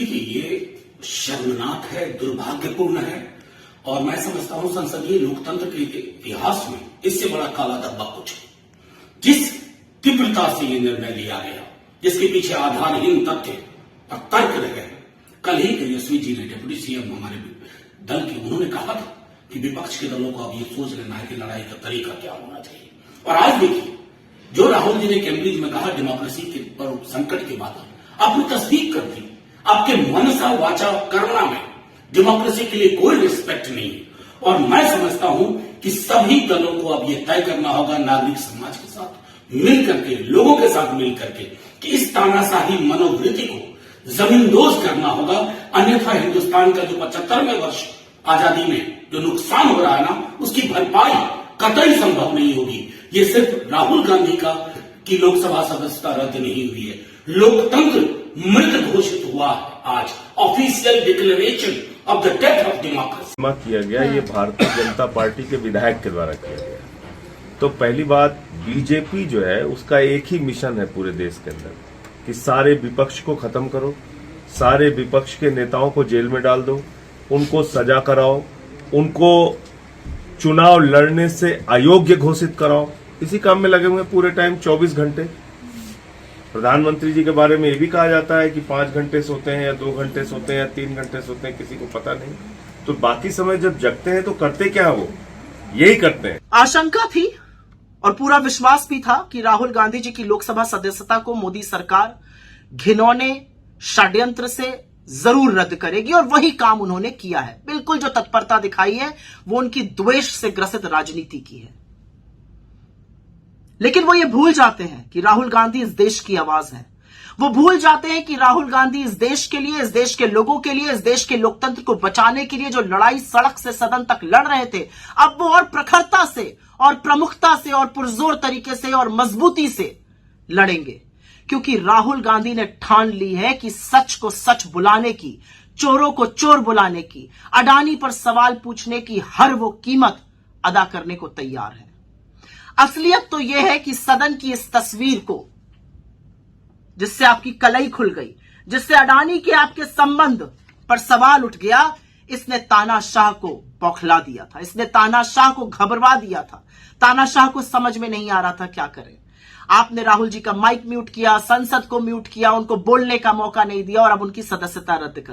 देखिए, ये शर्मनाक है, दुर्भाग्यपूर्ण है और मैं समझता हूं संसदीय लोकतंत्र के इतिहास में इससे बड़ा काला धब्बा कुछ है। जिस तीव्रता से ये निर्णय लिया गया, जिसके पीछे आधारहीन तथ्य और तर्क रहे, कल ही तेजस्वी जी ने, डिप्टी सीएम हमारे दल के, उन्होंने कहा था कि विपक्ष के दलों को अब ये सोच लेना है कि लड़ाई का तरीका क्या होना चाहिए। और आज देखिए, जो राहुल जी ने कैम्ब्रिज में कहा डेमोक्रेसी के पर संकट के बाद, आपने तस्दीक कर दी। आपके मनसा वाचा कर्मणा में डेमोक्रेसी के लिए कोई रिस्पेक्ट नहीं है। और मैं समझता हूं कि सभी दलों को अब यह तय करना होगा, नागरिक समाज के साथ मिल करके, लोगों के साथ मिल करके, कि इस तानाशाही मनोवृत्ति को जमींदोज करना होगा। अन्यथा हिंदुस्तान का जो 75वें वर्ष आजादी में जो नुकसान हो रहा है ना, उसकी भरपाई कतई संभव नहीं होगी। ये सिर्फ राहुल गांधी की लोकसभा सदस्यता रद्द नहीं हुई है, लोकतंत्र मृत घोषित हुआ आज। Official declaration of the death of democracy किया गया, ये भारतीय जनता पार्टी के विधायक के द्वारा किया गया। तो पहली बात, बीजेपी जो है उसका एक ही मिशन है पूरे देश के अंदर कि सारे विपक्ष को खत्म करो, सारे विपक्ष के नेताओं को जेल में डाल दो, उनको सजा कराओ, उनको चुनाव लड़ने से अयोग्य घोषित कराओ। इसी काम में लगे हुए पूरे टाइम 24 घंटे। प्रधानमंत्री जी के बारे में ये भी कहा जाता है कि 5 घंटे सोते हैं या 2 घंटे सोते हैं या 3 घंटे सोते हैं, किसी को पता नहीं। तो बाकी समय जब जगते हैं तो करते क्या है, वो यही करते हैं। आशंका थी और पूरा विश्वास भी था कि राहुल गांधी जी की लोकसभा सदस्यता को मोदी सरकार घिनौने षड्यंत्र से जरूर रद्द करेगी और वही काम उन्होंने किया है। बिल्कुल जो तत्परता दिखाई है वो उनकी द्वेष से ग्रसित राजनीति की है। लेकिन वो ये भूल जाते हैं कि राहुल गांधी इस देश की आवाज है। वो भूल जाते हैं कि राहुल गांधी इस देश के लिए, इस देश के लोगों के लिए, इस देश के लोकतंत्र को बचाने के लिए जो लड़ाई सड़क से सदन तक लड़ रहे थे, अब वो और प्रखरता से और प्रमुखता से और पुरजोर तरीके से और मजबूती से लड़ेंगे। क्योंकि राहुल गांधी ने ठान ली है कि सच को सच बुलाने की, चोरों को चोर बुलाने की, अडानी पर सवाल पूछने की हर वो कीमत अदा करने को तैयार है। असलियत तो यह है कि सदन की इस तस्वीर को, जिससे आपकी कलई खुल गई, जिससे अडानी के आपके संबंध पर सवाल उठ गया, इसने तानाशाह को बौखला दिया था, इसने तानाशाह को घबरा दिया था। तानाशाह को समझ में नहीं आ रहा था क्या करे। आपने राहुल जी का माइक म्यूट किया, संसद को म्यूट किया, उनको बोलने का मौका नहीं दिया और अब उनकी सदस्यता रद्द कर